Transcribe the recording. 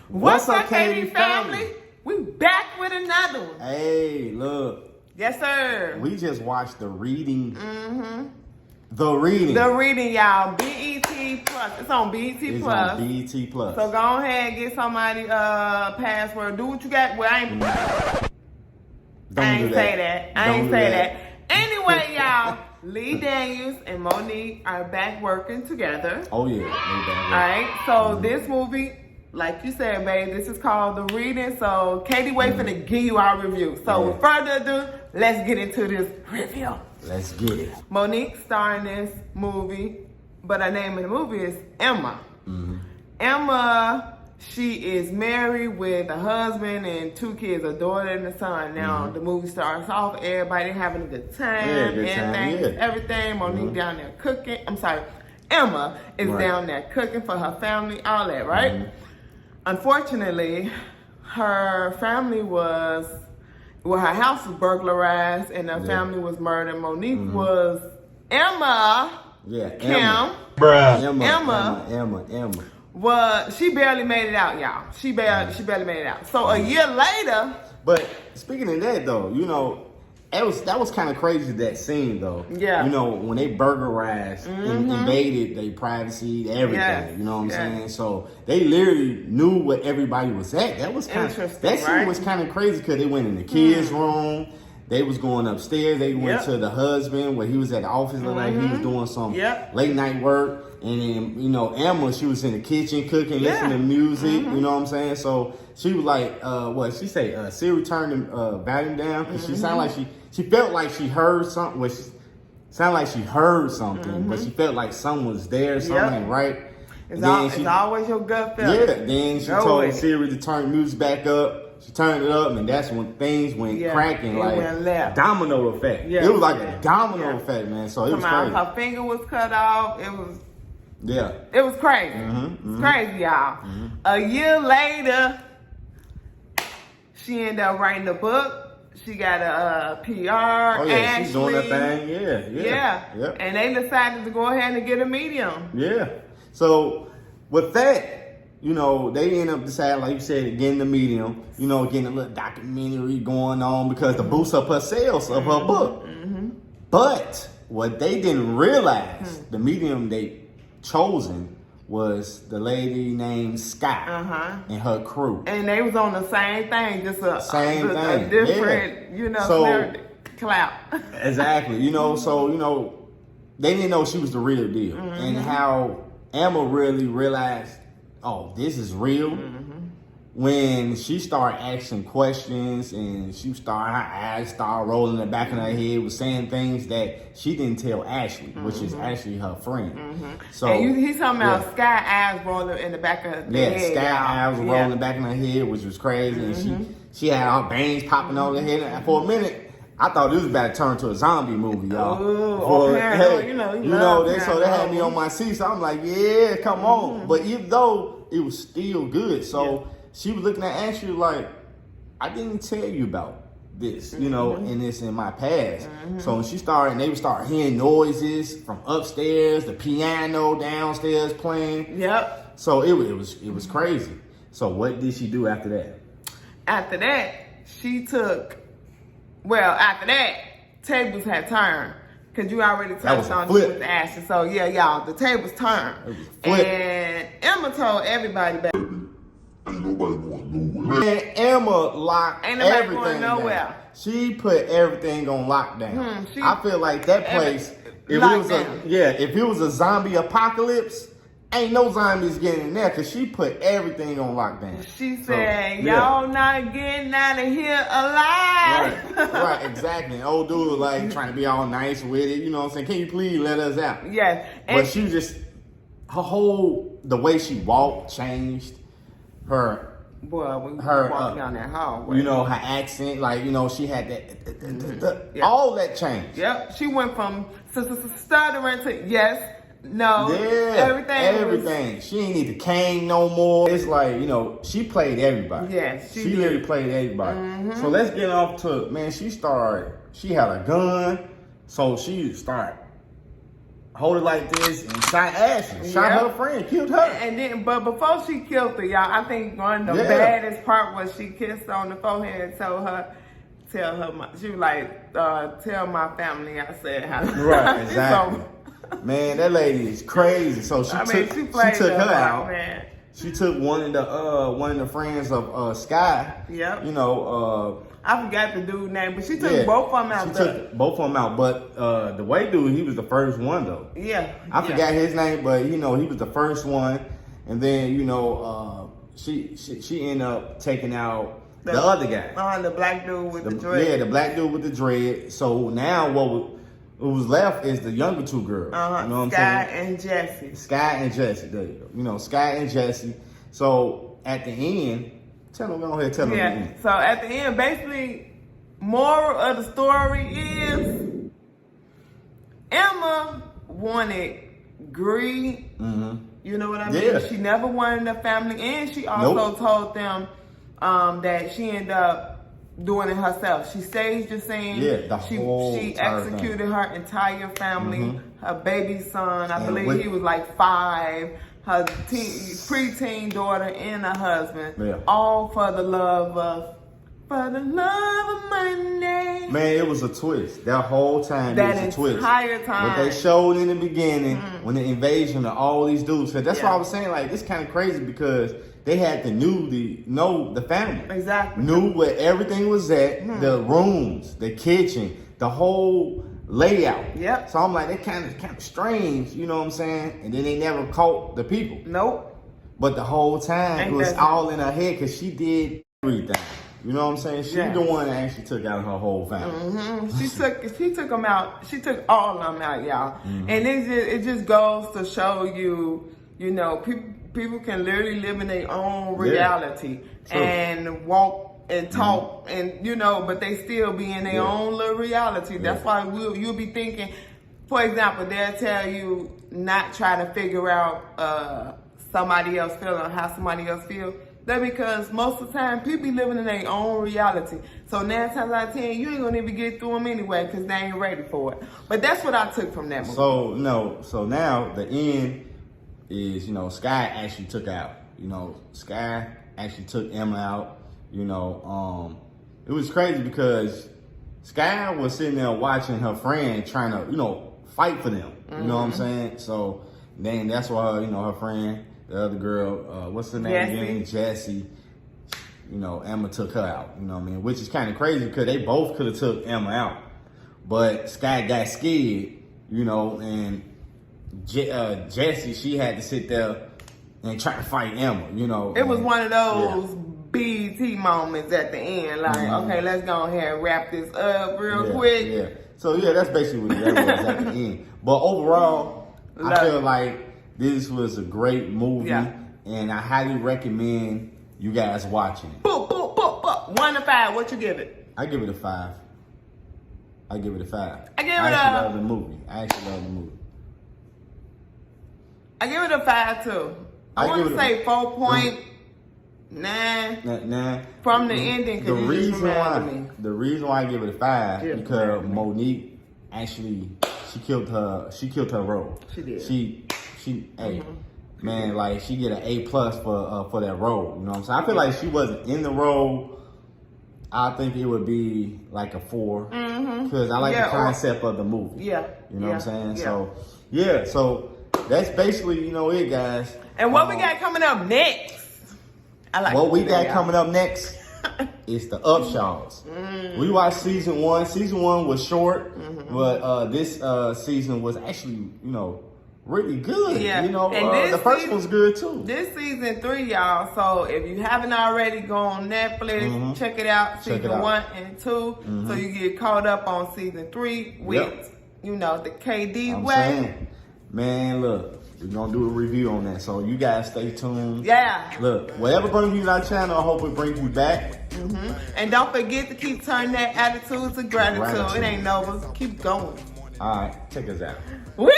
What's up, KD family? We back with another one. Hey, look. Yes, sir. We just watched The Reading. Mm-hmm. The Reading. The Reading, y'all. BET Plus. It's on BET Plus. On BET Plus. So go ahead and get somebody password. Do what you got. Well, I ain't say that. I ain't say that. Anyway, y'all, Lee Daniels and Monique are back working together. Oh, yeah. All right. So this movie, like you said, babe, this is called The Reading. So Katie wait for to give you our review. So with further ado, let's get into this review. Let's get it. Monique starring this movie, but her name in the movie is Emma. Mm-hmm. Emma, she is married with a husband and 2 kids, a daughter and a son. Now the movie starts off, everybody having a good time, everything. Monique down there cooking. I'm sorry, Emma is down there cooking for her family, all that, right? Unfortunately, her family was, her house was burglarized and her family was murdered. Monique was Emma. Emma. Well, she barely made it out, y'all. She barely made it out. So a year later. But speaking of that, though, you know, that was kind of crazy, that scene, though. Yeah. You know, when they burglarized and invaded their privacy, everything. You know what I'm saying? So they literally knew where everybody was at. That was kind of, that scene was kind of crazy because they went in the kids' room. They was going upstairs. They went to the husband where he was at the office. Looked like he was doing some late night work. And then, you know, Emma, she was in the kitchen cooking, listening to music. You know what I'm saying? So she was like, what she say? Siri turned the volume down because she sounded like she felt like she heard something. Well, she sounded like she heard something, but she felt like someone was there, something right. It's always your gut feeling. Yeah. Then she told Siri to turn the music back up. She turned it up, and that's when things went cracking, like went domino effect. It was like a domino effect, man. So it was crazy. Her finger was cut off. It was. It was crazy. It's crazy, y'all. A year later, she ended up writing a book. She got a PR. Oh, yeah, she's doing that thing. Yeah. And they decided to go ahead and get a medium. Yeah. So, with that, you know, they end up deciding, like you said, getting the medium, you know, getting a little documentary going on because to boost up her sales of her book. But what they didn't realize, the medium they chosen was the lady named Scott and her crew. And they was on the same thing, just a different, you know, so, clout. Exactly. You know, so, you know, they didn't know she was the real deal. And how Emma really realized, oh, this is real. When she started asking questions and her eyes started rolling in the back of her head, was saying things that she didn't tell Ashley, which is actually her friend. So and he's talking about Sky eyes rolling in the back of her head. Yeah, Sky eyes rolling in the back of her head, which was crazy. And she had all veins popping on her head. And for a minute, I thought this was about to turn to a zombie movie, y'all. You know, so they had me on my seat. So I'm like, yeah, come on. But even though it was still good, so she was looking at Ashley like, I didn't tell you about this, you know, and it's in my past. So when she started, and they would start hearing noises from upstairs, the piano downstairs playing. So it was crazy. So what did she do after that? After that, tables had turned. Because you already touched on this with Ashley. So yeah, y'all, the tables turned. And Emma told everybody back. Ain't nobody going nowhere. Man, Emma locked everything down. She put everything on lockdown. I feel like that place, if it was a zombie apocalypse, ain't no zombies getting in there because she put everything on lockdown. She said, y'all not getting out of here alive. Right, exactly. And old dude was like trying to be all nice with it. You know what I'm saying? Can you please let us out? Yes. But she just, the way she walked changed. Walking down that hallway. You know, her accent, like, you know, she had that, all that changed. She went from stuttering to no, everything. She ain't need the cane no more. It's like, you know, she played everybody. She literally played everybody. So let's get off to, man, she had a gun, so she started hold it like this and shot Ashley, shot her friend, killed her. And then, but before she killed her, y'all, I think one of the baddest part was she kissed on the forehead and told her, she was like, tell my family I said hi. Right, exactly. Man, that lady is crazy. So she took her out. Man. She took one of the friends of Sky. Yep. You know, I forgot the dude's name, but she took both of them out. She took both of them out, but the white dude, he was the first one though. Yeah. I forgot his name, but you know, he was the first one. And then, you know, she ended up taking out the other guy. The black dude with the dread. Yeah, the black dude with the dread. So now what was left is the younger two girls. You know what Sky I'm saying? and Jesse. Sky and Jesse. There you go. You know, Sky and Jesse. So at the end, go ahead, tell them. Yeah. So at the end, basically, moral of the story is Emma wanted greed. Mm-hmm. You know what I mean? Yeah. She never wanted a family, and she also told them that she ended up doing it herself. She staged the scene. Yeah, she executed her entire family, her baby son. I believe he was like 5. Her preteen daughter and her husband, all for the love of money. Man, it was a twist. That whole time, it was a twist. That entire time. What they showed in the beginning, when the invasion of all these dudes, because that's why I was saying, like, it's kind of crazy because they had to know the family. Exactly. Knew where everything was at, the rooms, the kitchen, the whole layout. Yep. So I'm like, that kind of strange, you know what I'm saying? And then they never caught the people. Nope. But the whole time, it was all in her head because she did everything. You know what I'm saying? She's the one that actually took out her whole family. Mm-hmm. She took them out. She took all of them out, y'all. Mm-hmm. And it just goes to show you, you know, people can literally live in their own reality and walk and talk and, you know, but they still be in their own little reality. That's why you'll be thinking, for example, they'll tell you not try to figure out somebody else feeling, how somebody else feels. That's because most of the time, people be living in their own reality. So 9 times out of 10, you ain't gonna even get through them anyway because they ain't ready for it. But that's what I took from that movie. So now the end is, you know, Sky actually took out. You know, Sky actually took Emma out. You know, it was crazy because Sky was sitting there watching her friend trying to, you know, fight for them. You know what I'm saying? So then that's why, you know, her friend, the other girl, what's her name again? Jessie. You know, Emma took her out. You know what I mean? Which is kind of crazy because they both could have took Emma out. But Sky got scared, you know, and Jessie, she had to sit there and try to fight Emma, you know. It was one of those BET moments at the end. Like, okay, let's go ahead and wrap this up real quick. Yeah. So, that's basically what that was at the end. But overall, I feel like this was a great movie, and I highly recommend you guys watching it. 1 to 5, what you give it? I give it a 5. I give it a 5. I actually love the movie. I give it a 5 too. I want to say 4.9. From the ending, the reason why I give it a 5 because Monique actually she killed her role. She did. She man, like she get an A+ for that role. You know what I'm saying? I feel like if she wasn't in the role, I think it would be like a 4 because I like the concept of the movie. Yeah, you know what I'm saying? Yeah. So that's basically, you know, it, guys. And what we got coming up next? What we got coming up next is the UPSHAWS. We watched season 1. Season 1 was short, but this season was actually, you know, really good. Yeah. You know, the first one was good too. This season 3, y'all. So if you haven't already, go on Netflix, check it out. Season 1 and 2, so you get caught up on season 3 with, you know, the KD way. Man, look. We're going to do a review on that. So you guys stay tuned. Yeah. Look, whatever brings you to our channel, I hope it brings you back. And don't forget to keep turning that attitude to gratitude. It ain't over. Keep going. All right. Check us out. We